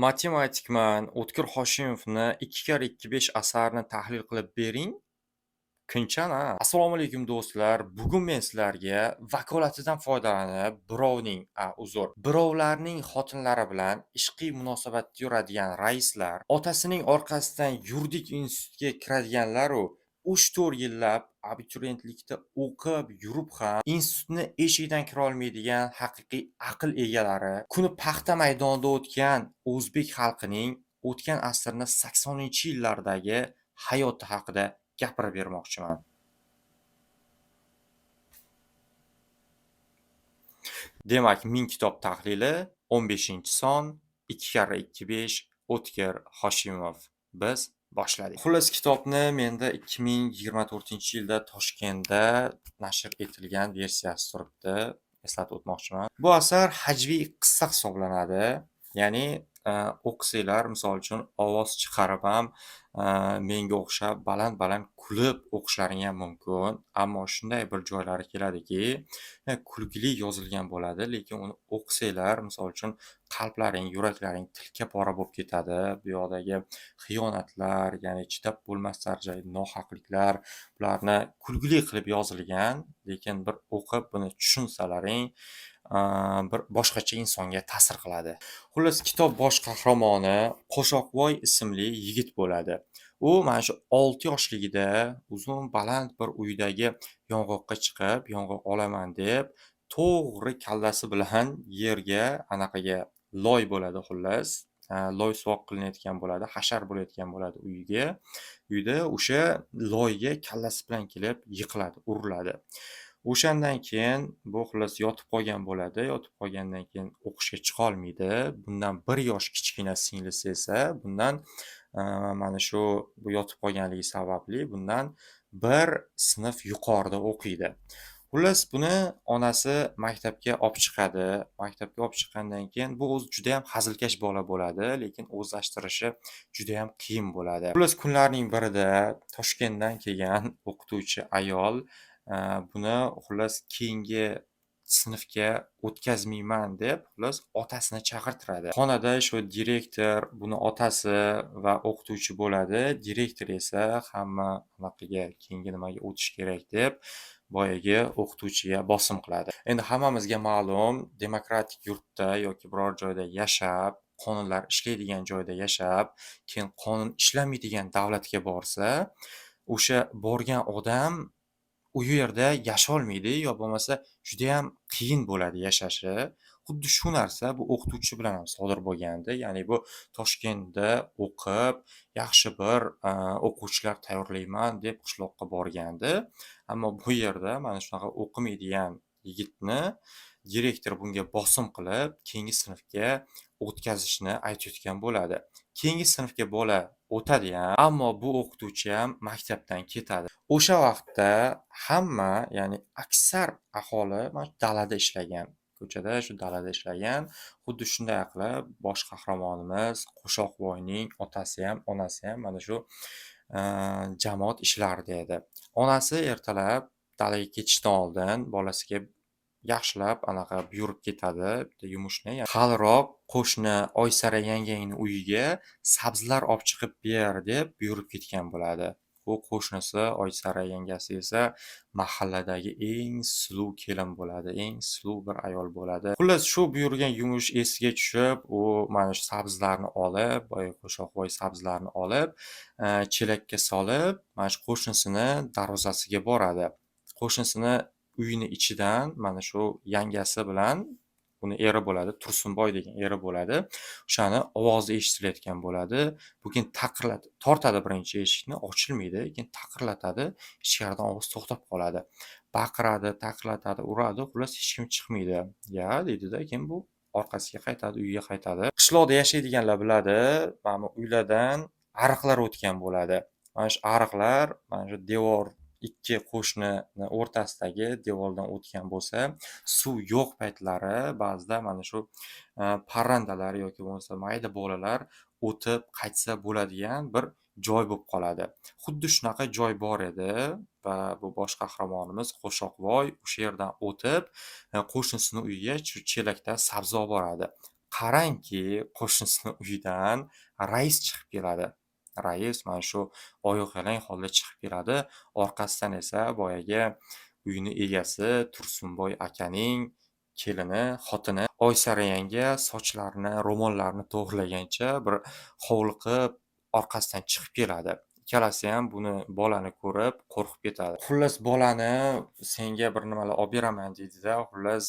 Matematikman O'tkir Hoshimovni 2x2 5 asarini tahlil qilib bering. Kunchana. Assalomu alaykum do'stlar. Bugun men sizlarga vakolatidan foydalanib birovlarning xotinlari bilan ishqiy munosabatda yuradigan raislar, otasining orqasidan yuridik institutga kiradiganlar u 3-4 yillab abituriyentlikda o'qib yurib ham institutni eshigidan kira olmaydigan haqiqiy aql egalari, kuni paxta maydonida o'tgan o'zbek xalqining o'tgan asrning 80-yillardagi hayoti haqida gapirib bermoqchiman. Demak, Ming kitob tahlili 15-son 2x2 5 O'tkir Hoshimov. Biz boshladik. Xullas, kitobni menda 2024-yilda Toshkentda nashr etilgan versiyasi turibdi. Eslatib o'tmoqchiman. Bu asar hajviy qissa hisoblanadi. Ya'ni o'qisanglar, misol uchun ovoz chiqarib ham menga o'xshab baland-baland kulib o'qishlaring ham mumkin. Ammo shunday bir joylari keladiki, kulgili yozilgan bo'ladi, lekin uni o'qisanglar, misol uchun qalblaring, yuraklaring tilka pora bo'lib ketadi. Bu yoqdagi xiyonatlar, ya'ni chidab bo'lmas darajadagi nohaqliklar, bularni kulgili qilib yozilgan, lekin bir o'qib buni tushunsalaring, bir boshqacha insonga ta'sir qiladi. Xullas, kitob bosh qahramoni Qo'shoqvoy ismli yigit bo'ladi. U mana shu 6 yoshligida uzun baland bir uydagi yong'oqqa chiqib, yong'oq olaman deb, to'g'ri kallasi bilan yerga anaqaga loy bo'ladi xullas. Loy suvoq qilinayotgan bo'ladi, hashar bo'layotgan bo'ladi uyda o'sha loyga kallasi bilan kelib yiqiladi, uriladi. O'shandan keyin bu xullas yotib qolgan bo'ladi. Yotib qolgandan keyin o'qishga chiqa olmaydi. Bundan 1 yosh kichkina singlisi esa bundan mana shu bu yotib qolganligi sababli bundan 1 sinf yuqorida o'qiydi. Xullas, buni onasi maktabga olib chiqadi. Maktabga olib chiqqandan keyin bu o'zi juda ham hazilkash bola bo'ladi, lekin o'zlashtirishi juda ham qiyin bo'ladi. Xullas, kunlarning birida Toshkentdan kelgan o'qituvchi ayol buni xullas keyingi sinfga o'tkazmayman deb xullas otasini chaqirtiradi. Xonada shu direktor, buni otasi va o'qituvchi bo'ladi. Direktor esa hamma anaqaga keyingi nimaga o'tish kerak deb boyagi o'qituvchiga bosim qiladi. Endi hammamizga ma'lum, demokratik yurtda yoki biror joyda yashab, qonunlar ishlaydigan joyda yashab, keyin qonun ishlamaydigan davlatga borsa, o'sha borgan odam u yerda yasholmaydi yo bo'lmasa juda ham qiyin bo'ladi yashashi. Xuddi shu narsa bu o'qituvchi bilan ham sodir bo'lgandi. Ya'ni bu Toshkentda o'qib, yaxshi bir o'quvchilar tayyorlayman deb qishloqqa borgandi. Ammo bu yerda mana shunaqa o'qimaydigan yigitni direktor bunga bosim qilib, keyingi sinfga o'tkazishni aytayotgan bo'ladi. Keyingi sinfga bola o'tadi ham, ammo bu o'qituvchi ham maktabdan ketadi. O'sha vaqtda hamma, ya'ni aksar aholi mana shu dalada ishlagan. Ko'chada shu dalada ishlagan. Xuddi shunday qilib bosh qahramonimiz Qo'shoqvoyning otasi ham, onasi ham mana shu jamoat ishlarida edi. Onasi ertalab dalaga ketishdan oldin bolasiga yaxshilab anaqa buyurib ketadi. Bitta yumushni, haliroq qo'shni Oysara yangangning uyiga sabzilar olib chiqib ber deb buyurib ketgan bo'ladi. Bu qo'shnisi Oysara yangasi esa mahalladagi eng suluv kelin bo'ladi, eng suluv bir ayol bo'ladi. Xullas, shu buyurgan yumush esiga tushib, u mana shu sabzilarni olib, boya Qo'shoqvoy sabzilarni olib, chelakka solib, mana shu qo'shnisini darvozasiga boradi. Qo'shnisini uyini ichidan mana shu yangasi bilan, uni eri bo'ladi, Tursunboy degan eri bo'ladi. O'shani ovozi eshitilayotgan bo'ladi. Bu keyin tortadi birinchi eshikni, ochilmaydi, keyin taqirlatadi, ichkaridan ovoz to'xtab qoladi. Baqiradi, taqirlatadi, uradi, xullas hech kim chiqmaydi. "Ya" deydi-da, keyin bu orqasiga qaytadi, uyiga qaytadi. Qishloqda yashaydiganlar biladi, mana bu uylardan ariqlar o'tgan bo'ladi. Mana shu ariqlar, mana shu devor, ikki qo'shnini o'rtasidagi devordan o'tgan bo'lsa, suv yo'q paytlari ba'zida mana shu parrandalar yoki bo'lmasa mayda bolalar o'tib qaytsa bo'ladigan bir joy bo'lib qoladi. Xuddi shunaqa joy bor edi va bu bosh qahramonimiz Qo'shoqvoy o'sha yerdan o'tib, qo'shnisini uyiga shu chelakda sabzi olib boradi. qarangki, qo'shnisini uyidan rais chiqib keladi. Rais mana shu oyoq yalang holda chiqib keladi. Orqasidan esa boyagi uyni egasi Tursunboy akaning kelini, xotini Oysara yanga sochlarini, ro'mollarini to'g'rilagancha bir hovliqib orqasidan chiqib keladi. Ikkalasi ham buni bolani ko'rib qo'rqib ketadi. Xullas bolani senga bir nimalar olib beraman deydida, xullas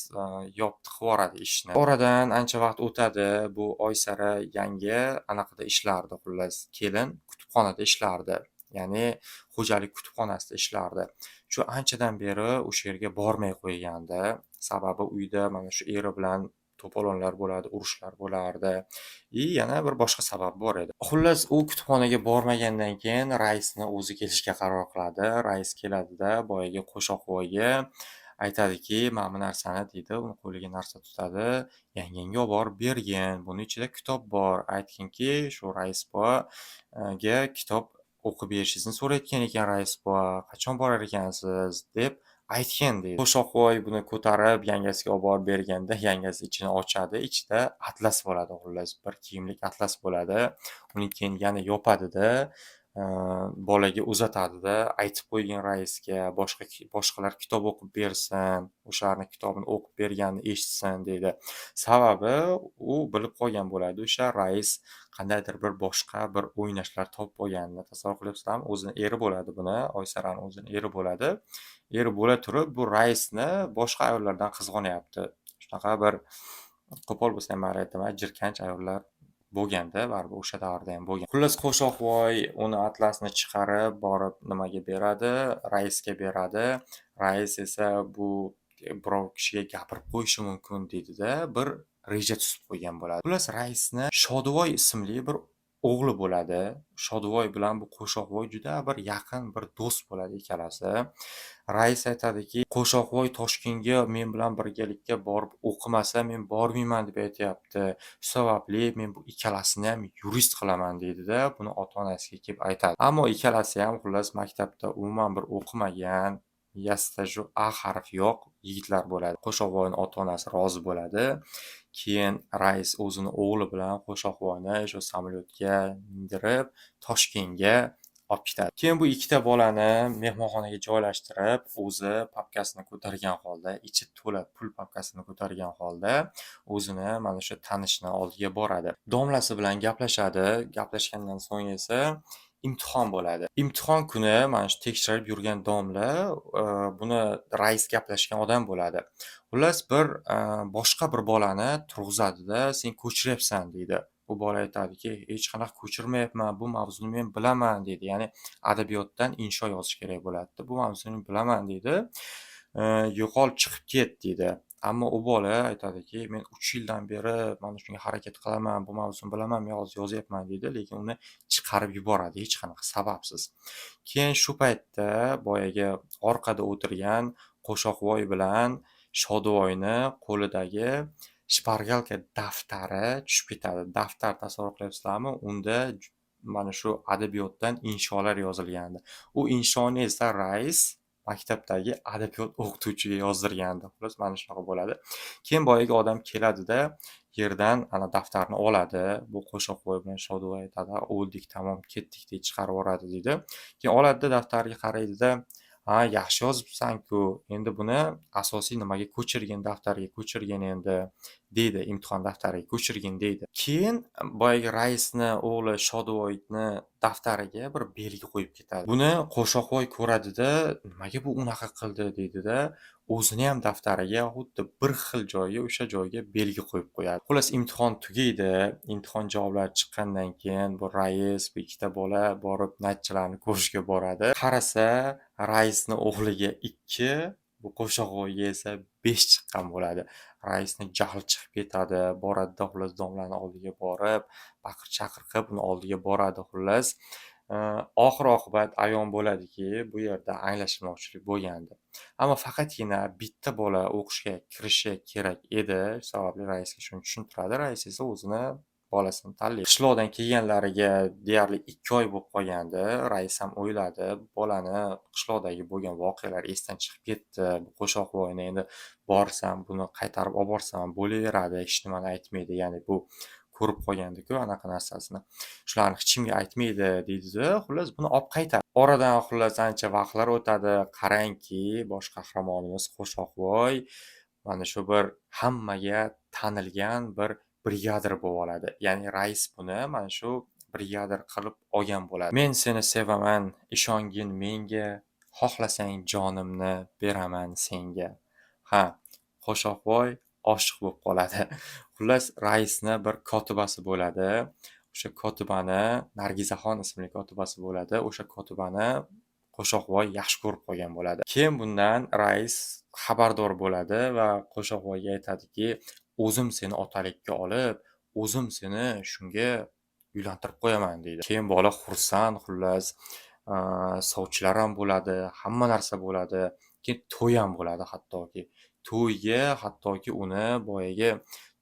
yopdi qilib ishni. Oradan ancha vaqt o'tadi. Bu Oysara yanga anaqada ishlardi xullas. Kelin kutubxonada ishlardi. Ya'ni xo'jalik kutubxonasida ishlardi. Shu anchadan beri o'sha yerga bormay qo'ygandi. Sababi uyda mana shu eri bilan to'polonlar bo'ladi, urushlar bo'lardi. Yana bir boshqa sabab bor edi. Xullas, u kutubxonaga bormagandan keyin raisni o'zi kelishga qaror qiladi. Rais keladida, boyagi Qo'shoqvoyga aytadiki, "Mana bu narsani" deydi, uni qo'liga narsa tutadi. "Yangangga olib borib bergin. Buni ichida kitob bor. Aytginki, shu rais buvaga kitob o'qib berishingizni so'rayotgan ekan rais buva. Qachon borar ekansiz?" deb aytgan deydi. Qo'shoqvoy buni ko'tarib yangasiga olib borib berganda, yangasi ichini ochadi. Ichida atlas bo'ladi xullas. Bir kiyimlik atlas bo'ladi. Uni keyin yana yopadida, bolaga uzatadida, aytib qo'ygin raisga, boshqalar kitob o'qib bersin, o'shalarni kitobini o'qib berganini eshitsin deydi. Sababi u bilib qolgan bo'ladi, o'sha rais qandaydir bir boshqa bir o'ynashlar topib olganini. Tasavvur qilyapsizlarmi? O'zini eri bo'ladi buni, Oysarani o'zini eri bo'ladi. Eri bo'la turib, bu raisni boshqa ayollardan qizg'onyapti. Shunaqa bir qo'pol bo'lsa ham mayli aytaman, jirkanch ayollar bo'lganda, baribir o'sha davrda ham bo'lgan. Xullas, Qo'shoqvoy uni atlasni chiqarib, borib nimaga beradi? Raisga beradi. Rais esa bu birov kishiga gapirib qo'yishi mumkin deydida, bir reja tuzib qo'ygan bo'ladi. Xullas, raisni Shodivoy ismli bir o'g'li bo'ladi. Shodivoy bilan bu Qo'shoqvoy juda bir yaqin bir do'st bo'ladi ikkalasi. Rais aytadiki, Qo'shoqvoy Toshkentga men bilan birgalikda borib o'qimasa, men bormayman deb aytyapti. Shu sababli men bu ikkalasini ham yurist qilaman deydida, buni ota-onasiga kelib aytadi. Ammo ikkalasi ham xullas maktabda umuman bir o'qimagan, miyasida shu A harfi yo'q yigitlar bo'ladi. Qo'shoqvoyning ota-onasi rozi bo'ladi. Keyin rais o'zini o'g'li bilan Qo'shoqvoyni shu samolyotga mindirib, Toshkentga olib ketadi. Keyin bu ikkita bolani mehmonxonaga joylashtirib, o'zi papkasini ko'targan holda, ichi to'la pul papkasini ko'targan holda, o'zini mana shu tanishini oldiga boradi. Domlasi bilan gaplashadi. Gaplashgandan so'ng esa imtihon bo'ladi. Imtihon kuni mana shu tekshirib yurgan domla buni rais gaplashgan odam bo'ladi. Xullas, bir boshqa bir bolani turg'izadida, "Sen ko'chiryapsan" deydi. Bu bola aytadiki, "Hech qanaqa ko'chirmayapman, bu mavzuni men bilaman" deydi. Ya'ni adabiyotdan insho yozish kerak bo'ladi. "Bu mavzuni bilaman" deydi. "Yo'qol, chiqib ket" deydi. Ammo u bola aytadiki, "Men 3 yildan beri mana shunga harakat qilaman, bu mavzuni bilaman, yozyapman" deydi, lekin uni chiqarib yuboradi hech qanaqa sababsiz. Keyin shu paytda boyagi orqada o'tirgan Qo'shoqvoy bilan Shodivoyni qo'lidagi shpargalka daftari tushib ketadi. Daftar tasavvur qilyapsizlarmi? Unda mana shu adabiyotdan insholar yozilgandi. U inshoni esa rais maktabdagi adabiyot o'qituvchiga yozdirgandi. Xullas, mana shunaqa bo'ladi. Keyin boyagi odam keladida, yerdan ana daftarni oladi. Bu Qo'shoqvoy bilan Shodivoy aytadi, "O'ldik, tamom, ketdik" deb chiqarib yuboradi deydi. Keyin oladida daftarga qaraydida, "Ha, yaxshi yozibsan-ku. Endi buni asosiy nimaga ko'chirgin, daftarga ko'chirgin endi" deydi, imtihon daftariga ko'chirgin deydi. Keyin boyagi raisni o'g'li Shodivoyni daftariga bir belgi qo'yib ketadi. Buni Qo'shoqvoy ko'radida, "Nimaga bu unaqa qildi" deydida, o'zini ham daftariga xuddi bir xil joyga, o'sha joyga belgi qo'yib qo'yadi. Xullas, imtihon tugaydi. Imtihon javoblari chiqqandan keyin bu rais, bu ikkita bola borib natchalarni ko'rishga boradi. Qarasa, raisni o'g'liga 2, bu Qo'shoqvoyga esa 5 chiqqan bo'ladi. Raisni jahli chiqib ketadi. Boradida xullas domlani oldiga borib, baqir-chaqir qilib uni oldiga boradi xullas. Oxir-oqibat ayon bo'ladiki, bu yerda anglashilmovchilik bo'lgandi. Ammo faqatgina bitta bola o'qishga kirishi kerak edi. Shu sababli raisga shuni tushuntiradi. Rais esa o'zini bolasini tanlaydi. Qishloqdan kelganlariga deyarli 2 oy bo'lib qolgandi. Rais ham o'yladi, bolani qishloqdagi bo'lgan voqealar esdan chiqib ketdi. Bu Qo'shoqvoyni endi borsam, buni qaytarib olib borsam bo'laveradi, hech nimani aytmaydi. Ya'ni bu ko'rib qolgandi-ku anaqa narsasini. Shularni hech kimga aytmaydi deydi-da, xullas buni olib qaytadi. Oradan xullas ancha vaqtlar o'tadi. Qarangki, bosh qahramonimiz Qo'shoqvoy mana shu bir hammaga tanilgan bir brigadir bo'lib oladi. Ya'ni rais buni mana shu brigadir qilib olgan bo'ladi. Men seni sevaman, ishongin menga, xohlasang jonimni beraman senga. Ha, Qo'shoqvoy oshiq bo'lib qoladi. Xullas raisni bir kotibasi bo'ladi. O'sha kotibani Nargizaxon ismli kotibasi bo'ladi. O'sha kotibani Qo'shoqvoy yaxshi ko'rib qolgan bo'ladi. Keyin bundan rais xabardor bo'ladi va Qo'shoqvoyga aytadiki, o'zim seni otalikka olib, o'zim seni shunga uylantirib qo'yaman deydi. Keyin bola xursand, xullas sovchilar ham bo'ladi, hamma narsa bo'ladi. Keyin to'y ham bo'ladi hattoki. To'yga hattoki uni boyagi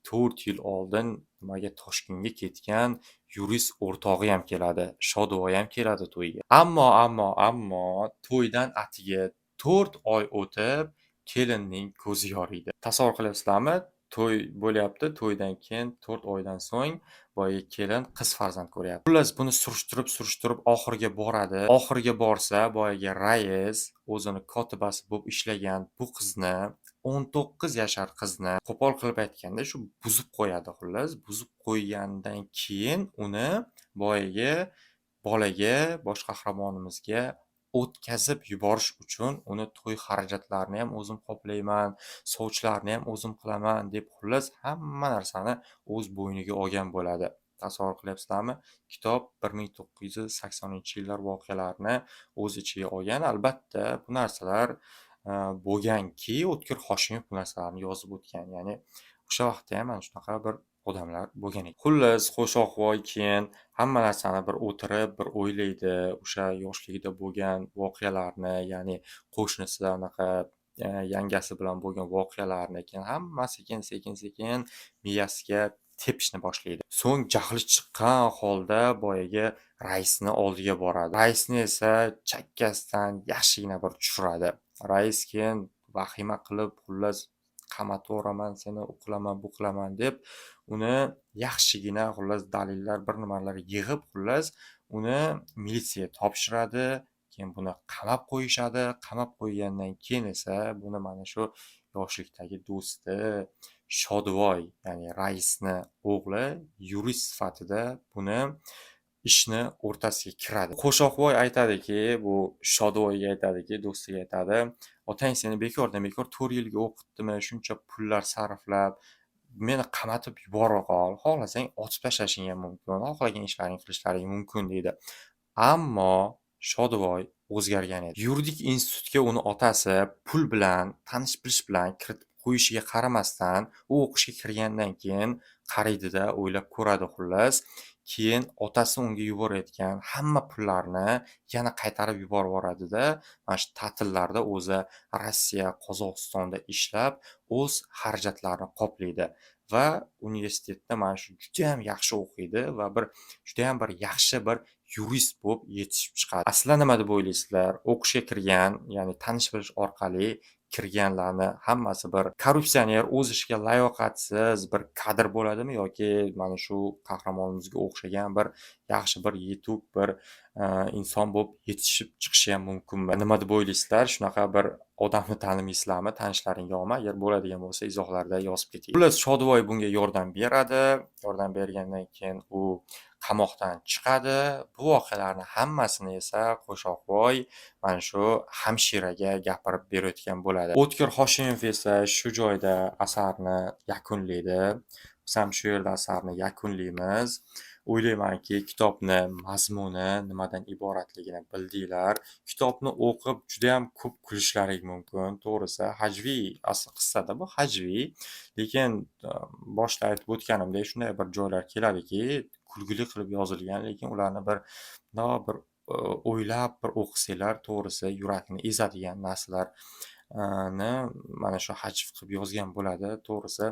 4 yil oldin nimaga Toshkentga ketgan yurist o'rtog'i ham keladi. Shodivoy ham keladi to'yga. Ammo to'ydan atigi 4 oy o'tib kelinning ko'zi yoriydi. Tasavvur qilyapsizlarmi? To'y bo'lyapti, to'ydan keyin 4 oydan so'ng boyagi kelin qiz farzand ko'ryapti. Xullas buni surishtirib oxiriga boradi. Oxiriga borsa, boyagi rais o'zini kotibasi bo'lib ishlagan bu qizni 19 yashar qizni qo'pol qilib aytganda shu buzib qo'yadi. Xullas buzib qo'ygandan keyin uni boyagi bolaga, bosh qahramonimizga o'tkazib yuborish uchun uni to'y xarajatlarini ham o'zim qoplayman, sovchilarni ham o'zim qilaman deb xullas hamma narsani o'z bo'yniga olgan bo'ladi. Tasavvur qilyapsizlarmi? Kitob 1980-yillar voqealarini o'z ichiga olgan. Albatta, bu narsalar bo'lganki, O'tkir Hoshimov bu narsalarni yozib o'tgan. Ya'ni o'sha vaqtda ham mana shunaqa bir odamlar bo'lgan ekan. Xullas, Qo'shoqvoy keyin hamma narsani bir o'tirib, bir o'ylaydi. O'sha yoshligida bo'lgan voqealarni, ya'ni qo'shnisi anaqa yangasi bilan bo'lgan voqealarni keyin hamma sekin-sekin miyasiga tepishni boshlaydi. So'ng jahli chiqqan holda boyagi raisni oldiga boradi. Raisni esa chakkasidan yaxshigina bir tushiradi. Rais keyin vahima qilib, xullas qamatvoraman seni, u qilaman, bu qilaman deb uni yaxshigina xullas dalillar bir nimalar yig'ib, xullas uni militsiyaga topshiradi. Keyin buni qamab qo'yishadi. Qamab qo'ygandan keyin esa buni mana shu yoshlikdagi do'sti Shodivoy, ya'ni raisni o'g'li yurist sifatida buni ishni o'rtasiga kiradi. Qo'shoqvoy aytadiki, bu Shodivoyga aytadiki, do'stiga aytadi, otang seni bekordan-bekor 4 yilga o'qitdimi, shuncha pullar sarflab, meni qamatib yuborib qol, xohlasang otib tashlashing ham mumkin, xohlagan ishlaring qilishlaring mumkin deydi. Ammo Shodivoy o'zgargan edi. Yuridik institutga uni otasi pul bilan, tanish-bilish bilan kiritib qo'yishiga qaramasdan, u o'qishga kirgandan keyin qariydi-da, o'ylab ko'radi xullas. Keyin otasi unga yuborayotgan hamma pullarni yana qaytarib yuborib yuboradi-da, mana shu ta'tillarda o'zi Rossiya, Qozog'istonda ishlab, o'z xarajatlarini qoplaydi va universitetda mana shu juda ham yaxshi o'qiydi va juda ham yaxshi bir yurist bo'lib yetishib chiqadi. Aslida nima deb o'ylaysizlar? O'qishga kirgan, ya'ni tanish-bilish orqali kirganlarni hammasi bir korrupsioner, o'z ishiga layoqatsiz bir kadr bo'ladimi yoki mana shu qahramonimizga o'xshagan bir yaxshi bir yetuk bir inson bo'lib yetishib chiqishi ham mumkinmi? Nima deb o'ylaysizlar? Shunaqa bir odamni tanimaysizlarmi? Tanishlaring yo'qmi? Agar bo'ladigan bo'lsa, izohlarda yozib keting. Xullas, Shodivoy bunga yordam beradi. Yordam bergandan keyin u qamoqdan chiqadi. Bu voqealarni hammasini esa Qo'shoqvoy mana shu hamshiraga gapirib berayotgan bo'ladi. O'tkir Hoshimov esa shu joyda asarni yakunlaydi. Biz ham shu yerda asarni yakunlaymiz. O'ylaymanki, kitobni mazmuni nimadan iboratligini bildinglar. Kitobni o'qib juda ham ko'p kulishlaring mumkin. To'g'risi, hajviy qissada bu hajviy, lekin boshda aytib o'tganimdek shunday bir joylar keladiki, kulgili qilib yozilgan, lekin ularni bir o'ylab bir o'qisanglar, to'g'risi yurakni ezadigan narsalar ni mana shu hajv qilib yozgan bo'ladi. To'g'risi,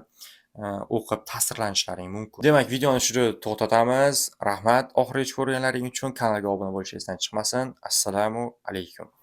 o'qib ta'sirlanishlaring mumkin. Demak, videoni shu yerda to'xtatamiz. Rahmat oxirigacha ko'rganlaring uchun. Kanalga obuna bo'lish esdan chiqmasin. Assalomu alaykum.